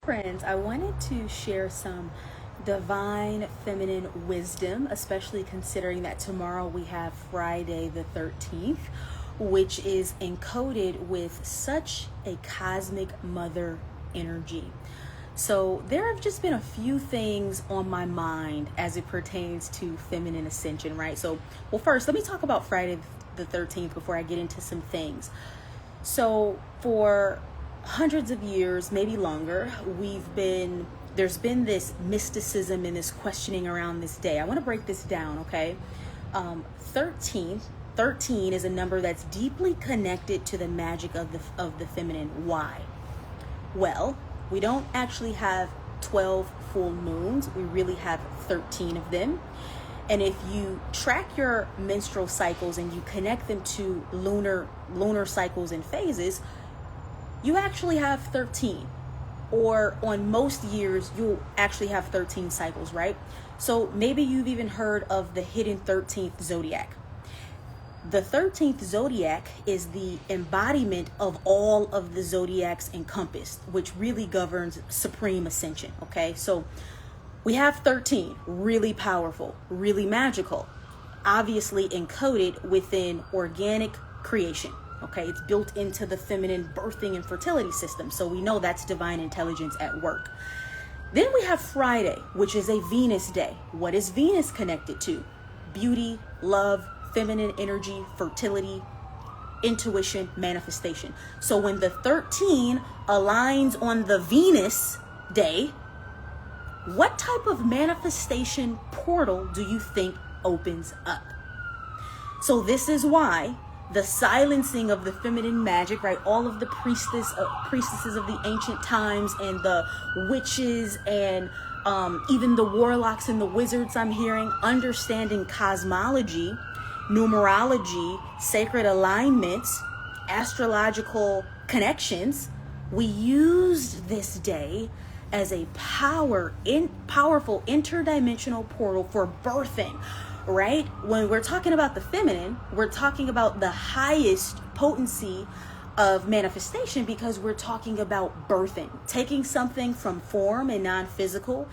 Friends, I wanted to share some divine feminine wisdom, especially considering that tomorrow we have Friday the 13th, which is encoded with such a cosmic mother energy. So there have just been a few things on my mind as it pertains to feminine ascension, right? Well, first, let me talk about Friday the 13th before I get into some things. So for hundreds of years, maybe longer, there's been this mysticism and this questioning around this day. I want to break this down, okay? 13 is a number that's deeply connected to the magic of the feminine. Why? Well, we don't actually have 12 full moons. We really have 13 of them. And if you track your menstrual cycles and you connect them to lunar cycles and phases, you actually have 13. Or on most years, you'll actually have 13 cycles, right? So maybe you've even heard of the hidden 13th zodiac. The 13th zodiac is the embodiment of all of the zodiacs encompassed, which really governs supreme ascension, okay? So we have 13, really powerful, really magical, obviously encoded within organic creation, okay? It's built into the feminine birthing and fertility system, so we know that's divine intelligence at work. Then we have Friday, which is a Venus day. What is Venus connected to? Beauty, love, feminine energy, fertility, intuition, manifestation. So when the 13 aligns on the Venus day, what type of manifestation portal do you think opens up? So this is why the silencing of the feminine magic, right? All of the priestesses of the ancient times and the witches and even the warlocks and the wizards I'm hearing, understanding cosmology, numerology, sacred alignments, astrological connections. We used this day as a powerful interdimensional portal for birthing, right? When we're talking about the feminine, we're talking about the highest potency of manifestation because we're talking about birthing, taking something from form and non-physical,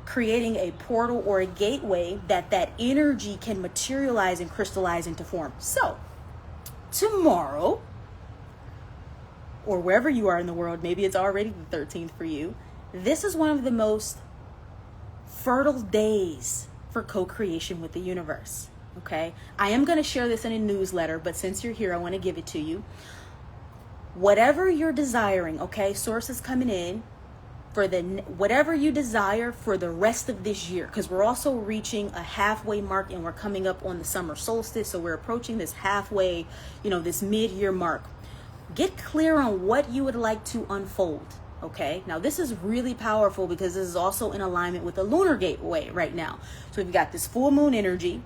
creating a portal or a gateway that energy can materialize and crystallize into form. So tomorrow, or wherever you are in the world, maybe it's already the 13th for you, this is one of the most fertile days for co-creation with the universe, okay? I am going to share this in a newsletter, but since you're here, I want to give it to you. Whatever you're desiring, okay, sources coming in, for whatever you desire for the rest of this year, because we're also reaching a halfway mark and we're coming up on the summer solstice, so we're approaching this halfway, this mid-year mark. Get clear on what you would like to unfold, okay? Now this is really powerful because this is also in alignment with the lunar gateway right now. So we've got this full moon energy,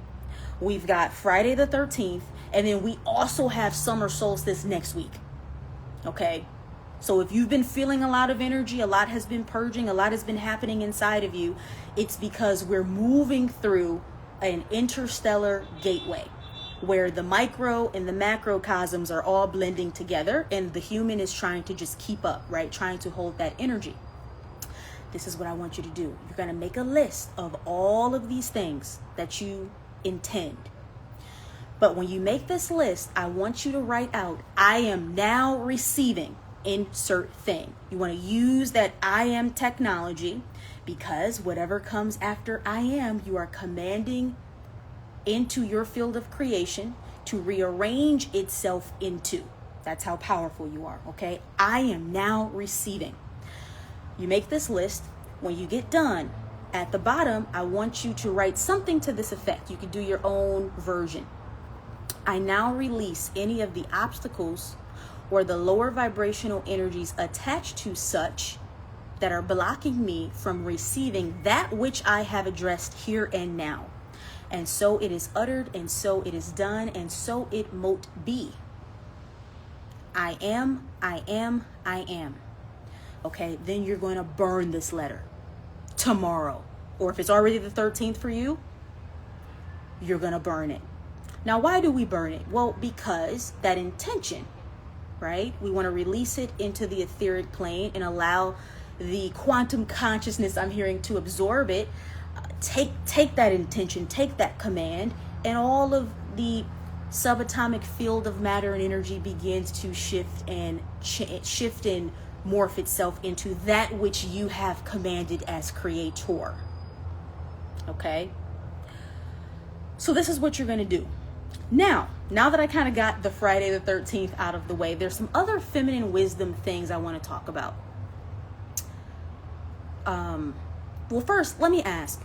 we've got Friday the 13th, and then we also have summer solstice next week, okay? So if you've been feeling a lot of energy, a lot has been purging, a lot has been happening inside of you, it's because we're moving through an interstellar gateway where the micro and the macrocosms are all blending together and the human is trying to just keep up, right? Trying to hold that energy. This is what I want you to do. You're going to make a list of all of these things that you intend. But when you make this list, I want you to write out, I am now receiving insert thing. You want to use that I am technology because whatever comes after I am, you are commanding into your field of creation to rearrange itself into. That's how powerful you are, okay? I am now receiving. You make this list. When you get done, at the bottom, I want you to write something to this effect. You could do your own version. I now release any of the obstacles or the lower vibrational energies attached to such that are blocking me from receiving that which I have addressed here and now. And so it is uttered, and so it is done, and so it mote be. I am, I am, I am. Okay, then you're going to burn this letter tomorrow. Or if it's already the 13th for you, you're going to burn it. Now, why do we burn it? Well, because that intention, right? We want to release it into the etheric plane and allow the quantum consciousness I'm hearing to absorb it, take that intention, take that command, and all of the subatomic field of matter and energy begins to shift and morph itself into that which you have commanded as creator. Okay? So this is what you're going to do. Now that I kind of got the Friday the 13th out of the way, there's some other feminine wisdom things I want to talk about. Well, first, let me ask,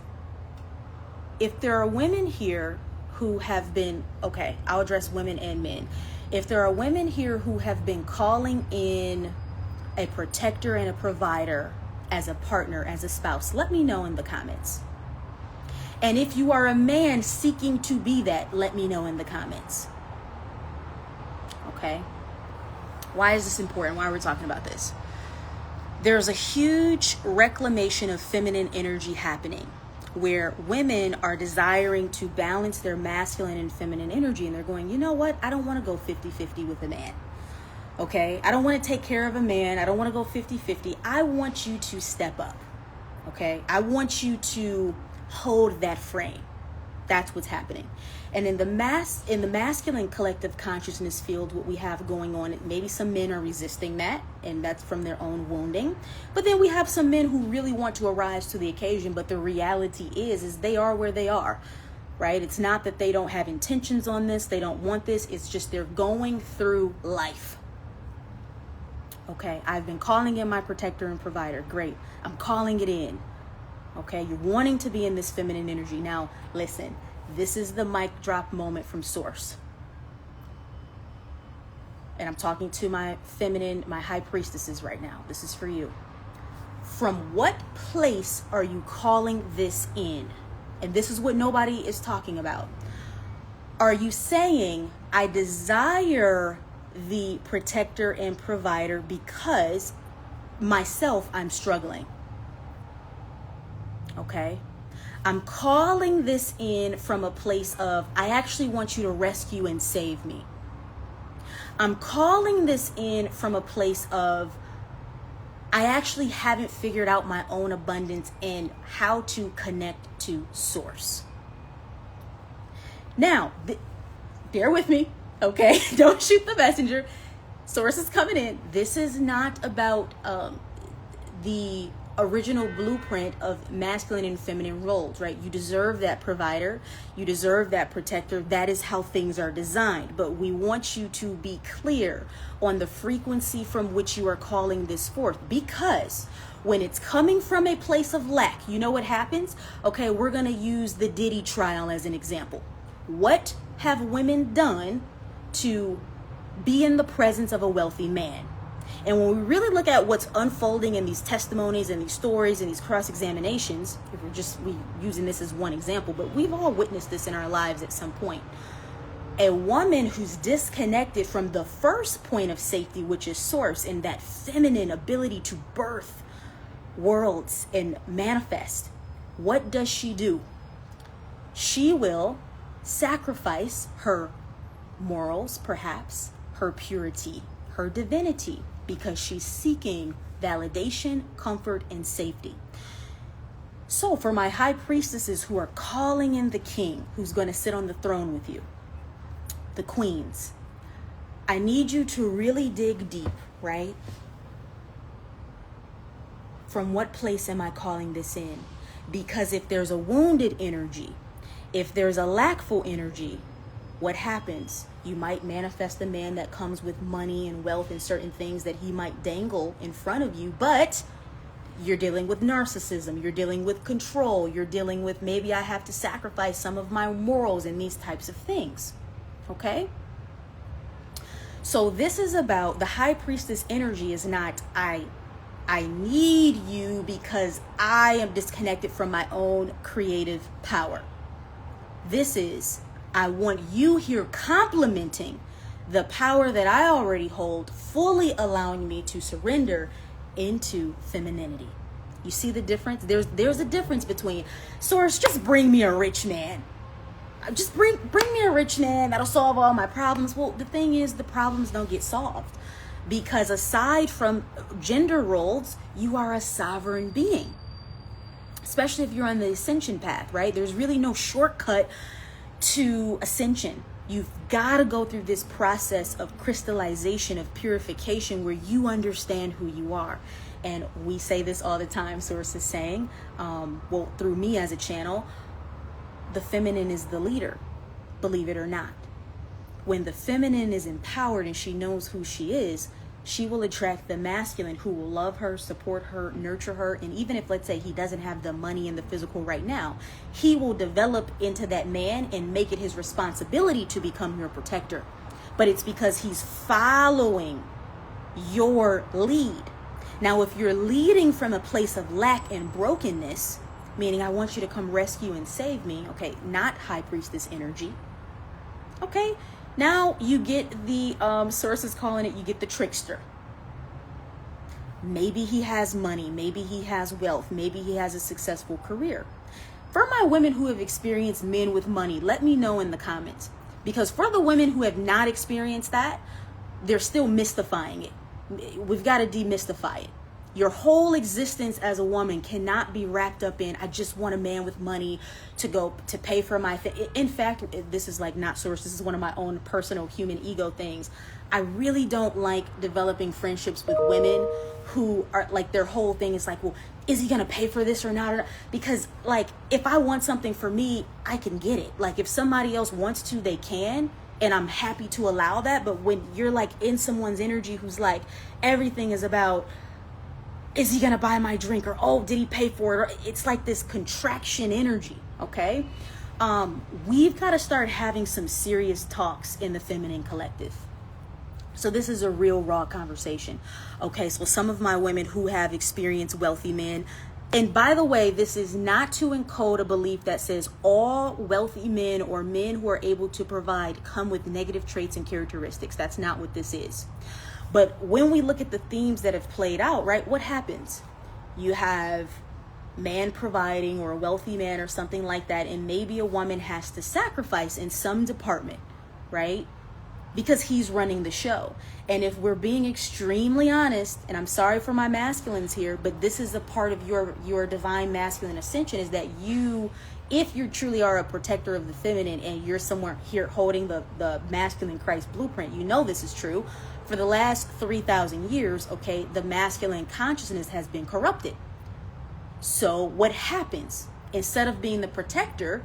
if there are women here who have been, okay, I'll address women and men. If there are women here who have been calling in a protector and a provider as a partner, as a spouse, let me know in the comments. And if you are a man seeking to be that, let me know in the comments. Okay? Why is this important? Why are we talking about this? There's a huge reclamation of feminine energy happening, where women are desiring to balance their masculine and feminine energy, and they're going, you know what? I don't want to go 50-50 with a man. Okay? I don't want to take care of a man. I don't want to go 50-50. I want you to step up. Okay? I want you to hold that frame. That's what's happening. And in the masculine collective consciousness field, what we have going on, maybe some men are resisting that, and that's from their own wounding. But then we have some men who really want to arise to the occasion, but the reality is they are where they are, right? It's not that they don't have intentions on this, they don't want this, it's just they're going through life. Okay, I've been calling in my protector and provider. Great. I'm calling it in. Okay, you're wanting to be in this feminine energy. Now, listen, this is the mic drop moment from source. And I'm talking to my feminine, my high priestesses right now. This is for you. From what place are you calling this in? And this is what nobody is talking about. Are you saying, I desire the protector and provider because myself, I'm struggling? Okay, I'm calling this in from a place of, I actually want you to rescue and save me. I'm calling this in from a place of, I actually haven't figured out my own abundance and how to connect to source. Now, bear with me, okay? Don't shoot the messenger. Source is coming in. This is not about the original blueprint of masculine and feminine roles, right? You deserve that provider, you deserve that protector. That is how things are designed. But we want you to be clear on the frequency from which you are calling this forth, because when it's coming from a place of lack, you know what happens? Okay, we're going to use the Diddy trial as an example. What have women done to be in the presence of a wealthy man? And when we really look at what's unfolding in these testimonies and these stories and these cross-examinations, if we using this as one example, but we've all witnessed this in our lives at some point. A woman who's disconnected from the first point of safety, which is source, and that feminine ability to birth worlds and manifest, what does she do? She will sacrifice her morals, perhaps, her purity, her divinity, because she's seeking validation, comfort, and safety. So for my high priestesses who are calling in the king who's going to sit on the throne with you, the queens, I need you to really dig deep, right? From what place am I calling this in? Because if there's a wounded energy, if there's a lackful energy, what happens? You might manifest a man that comes with money and wealth and certain things that he might dangle in front of you, but you're dealing with narcissism, you're dealing with control, you're dealing with maybe I have to sacrifice some of my morals and these types of things. Okay? So this is about the high priestess energy is not I need you because I am disconnected from my own creative power. This is, I want you here complementing the power that I already hold, fully allowing me to surrender into femininity. You see the difference? There's a difference between, Source, just bring me a rich man. Just bring me a rich man that'll solve all my problems. Well, the thing is, the problems don't get solved. because aside from gender roles, you are a sovereign being, especially if you're on the ascension path, right? There's really no shortcut to ascension. You've got to go through this process of crystallization, of purification, where you understand who you are. And we say this all the time, Source is saying, well, through me as a channel, the feminine is the leader, believe it or not. When the feminine is empowered and she knows who she is, she will attract the masculine who will love her, support her, nurture her. And even if, let's say, he doesn't have the money and the physical right now, he will develop into that man and make it his responsibility to become your protector. But it's because he's following your lead. Now, if you're leading from a place of lack and brokenness, meaning I want you to come rescue and save me, okay, not high priestess energy, okay, now you get the sources calling it, you get the trickster. Maybe he has money, maybe he has wealth, maybe he has a successful career. For my women who have experienced men with money, let me know in the comments. Because for the women who have not experienced that, they're still mystifying it. We've got to demystify it. Your whole existence as a woman cannot be wrapped up in, I just want a man with money to go to pay for my in fact, this is like not source. This is one of my own personal human ego things. I really don't like developing friendships with women who are like, their whole thing is like, well, is he going to pay for this or not? Because like, if I want something for me, I can get it. Like if somebody else wants to, they can. And I'm happy to allow that. But when you're like in someone's energy who's like, everything is about, is he going to buy my drink? Or, oh, did he pay for it? Or it's like this contraction energy. Okay. We've got to start having some serious talks in the feminine collective. So this is a real raw conversation. Okay. So some of my women who have experienced wealthy men, and by the way, this is not to encode a belief that says all wealthy men or men who are able to provide come with negative traits and characteristics. That's not what this is. But when we look at the themes that have played out, right, what happens? You have man providing, or a wealthy man or something like that, and maybe a woman has to sacrifice in some department, right? Because he's running the show. And if we're being extremely honest, and I'm sorry for my masculines here, but this is a part of your divine masculine ascension, is that you, if you truly are a protector of the feminine and you're somewhere here holding the masculine Christ blueprint, you know this is true. For the last 3,000 years, okay, the masculine consciousness has been corrupted. So what happens? Instead of being the protector,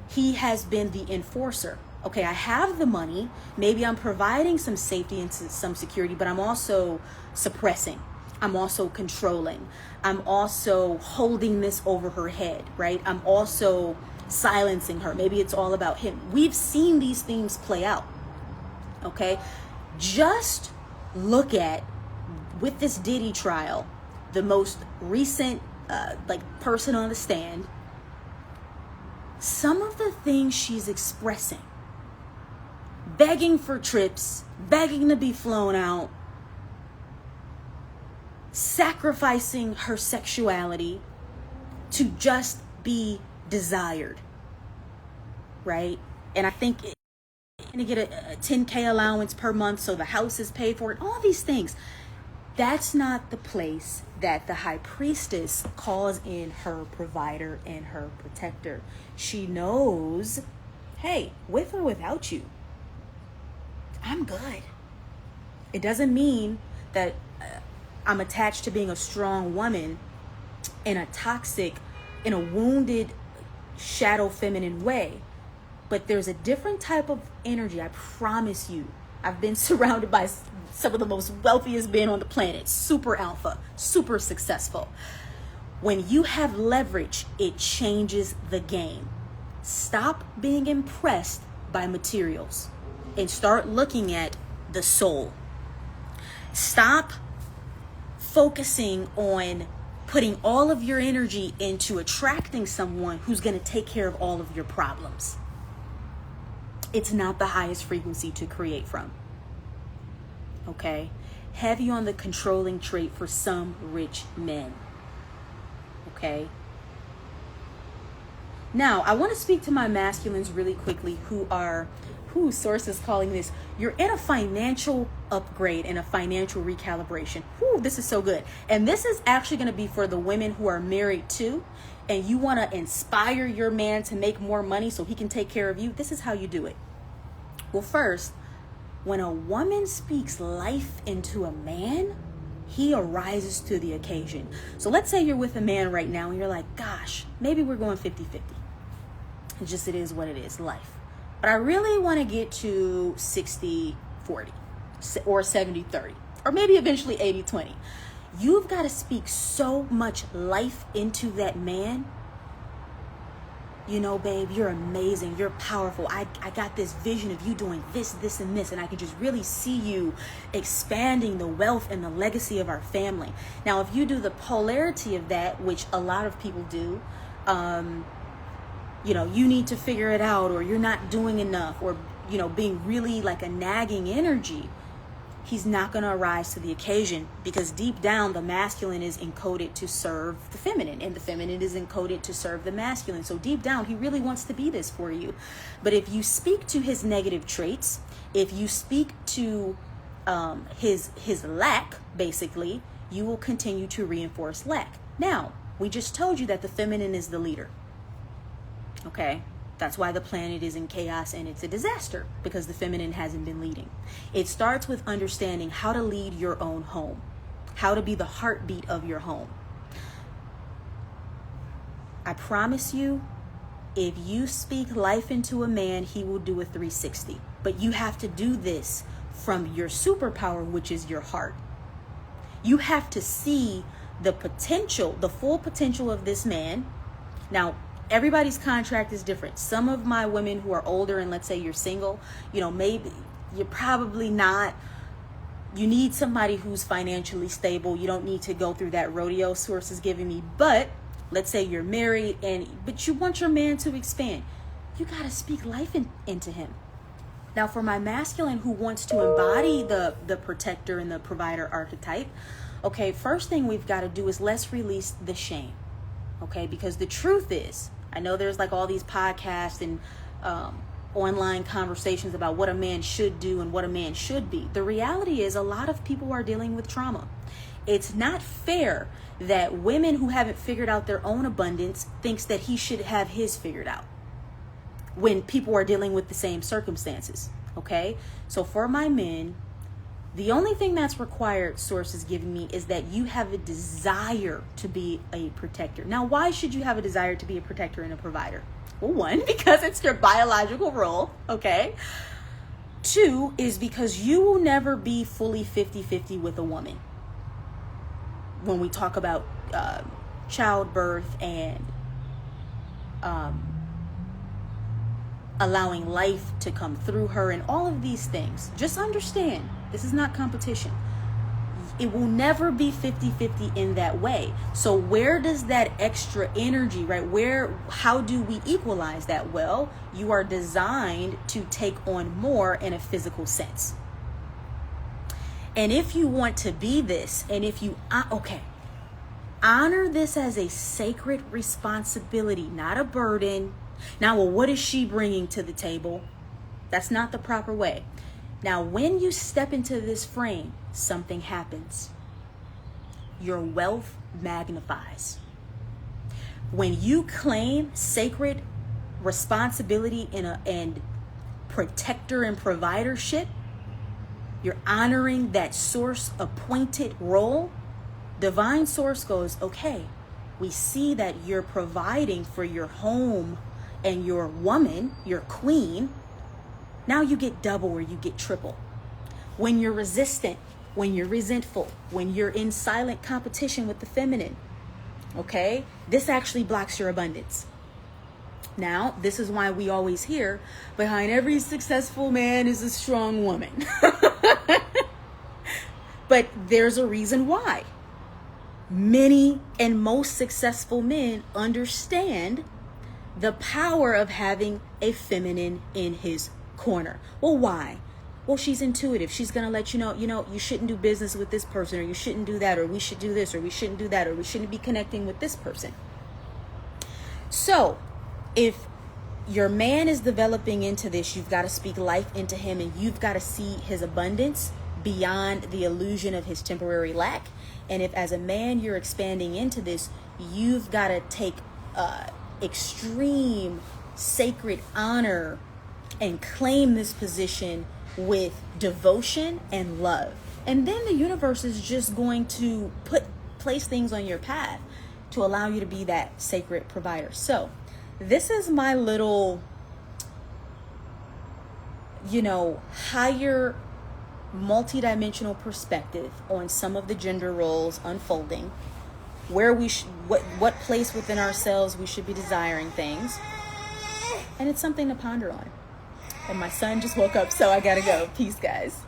he has been the enforcer. Okay, I have the money, maybe I'm providing some safety and some security, but I'm also suppressing. I'm also controlling. I'm also holding this over her head, right? I'm also silencing her. Maybe it's all about him. We've seen these themes play out, okay? Just look at, with this Diddy trial, the most recent person on the stand, some of the things she's expressing. Begging for trips, begging to be flown out, sacrificing her sexuality to just be desired, right? And I think it's going to get a 10K allowance per month, so the house is paid for, and all these things. That's not the place that the high priestess calls in her provider and her protector. She knows, hey, with or without you, I'm good. It doesn't mean that I'm attached to being a strong woman in a toxic, in a wounded, shadow feminine way. But there's a different type of energy, I promise you. I've been surrounded by some of the most wealthiest men on the planet, super alpha, super successful. When you have leverage, it changes the game. Stop being impressed by materials and start looking at the soul. Stop focusing on putting all of your energy into attracting someone who's going to take care of all of your problems. It's not the highest frequency to create from. Okay? Heavy on the controlling trait for some rich men. Okay? Now, I want to speak to my masculines really quickly who Source is calling this, you're in a financial upgrade and a financial recalibration. This is so good. And this is actually going to be for the women who are married too, and you want to inspire your man to make more money so he can take care of you. This is how you do it. Well, first, when a woman speaks life into a man, he arises to the occasion. So let's say you're with a man right now and you're like, gosh, maybe we're going 50-50. It is what it is, life. But I really want to get to 60-40 or 70-30 or maybe eventually 80-20. You've got to speak so much life into that man. You know, babe, you're amazing. You're powerful. I got this vision of you doing this, this, and this. And I can just really see you expanding the wealth and the legacy of our family. Now, if you do the polarity of that, which a lot of people do, you know, you need to figure it out, or you're not doing enough, or, you know, being really like a nagging energy, he's not going to arise to the occasion, because deep down the masculine is encoded to serve the feminine and the feminine is encoded to serve the masculine. So deep down he really wants to be this for you. But if you speak to his negative traits, if you speak to his lack, basically, you will continue to reinforce lack. Now, we just told you that the feminine is the leader. Okay? That's why the planet is in chaos and it's a disaster, because the feminine hasn't been leading. It starts with understanding how to lead your own home, how to be the heartbeat of your home. I promise you, if you speak life into a man, he will do a 360. But you have to do this from your superpower, which is your heart. You have to see the potential, the full potential of this man. Now, everybody's contract is different. Some of my women who are older, and let's say you're single, you know, maybe you're probably not, you need somebody who's financially stable. You don't need to go through that rodeo Source is giving me. But let's say you're married but you want your man to expand. You got to speak life into him. Now, for my masculine who wants to embody the protector and the provider archetype, okay, first thing we've got to do is let's release the shame. Okay, because the truth is, I know there's like all these podcasts and online conversations about what a man should do and what a man should be. The reality is a lot of people are dealing with trauma. It's not fair that women who haven't figured out their own abundance thinks that he should have his figured out when people are dealing with the same circumstances. Okay, so for my men, the only thing that's required, Source is giving me, is that you have a desire to be a protector. Now, why should you have a desire to be a protector and a provider? Well, one, because it's your biological role, okay? Two, is because you will never be fully 50-50 with a woman. When we talk about childbirth and allowing life to come through her and all of these things, just understand, this is not competition. It will never be 50-50 in that way. So where does that extra energy, right? How do we equalize that? Well, you are designed to take on more in a physical sense. And if you want to be this, and if you, honor this as a sacred responsibility, not a burden. Now, well, what is she bringing to the table? That's not the proper way. Now, when you step into this frame, something happens. Your wealth magnifies. When you claim sacred responsibility and protector and providership, you're honoring that Source appointed role. Divine Source goes, okay, we see that you're providing for your home and your woman, your queen. Now you get double or you get triple. When you're resistant, when you're resentful, when you're in silent competition with the feminine, okay, this actually blocks your abundance. Now, this is why we always hear, behind every successful man is a strong woman. But there's a reason why. Many and most successful men understand the power of having a feminine in his corner. Well, why? Well, she's intuitive. She's going to let you know, you shouldn't do business with this person, or you shouldn't do that, or we should do this, or we shouldn't do that, or we shouldn't be connecting with this person. So if your man is developing into this. You've got to speak life into him, and you've got to see his abundance beyond the illusion of his temporary lack. And if as a man you're expanding into this, you've got to take extreme sacred honor and claim this position with devotion and love. And then the universe is just going to place things on your path to allow you to be that sacred provider. So this is my little, higher multidimensional perspective on some of the gender roles unfolding, where we what place within ourselves we should be desiring things. And it's something to ponder on. And my son just woke up, so I gotta go. Peace, guys.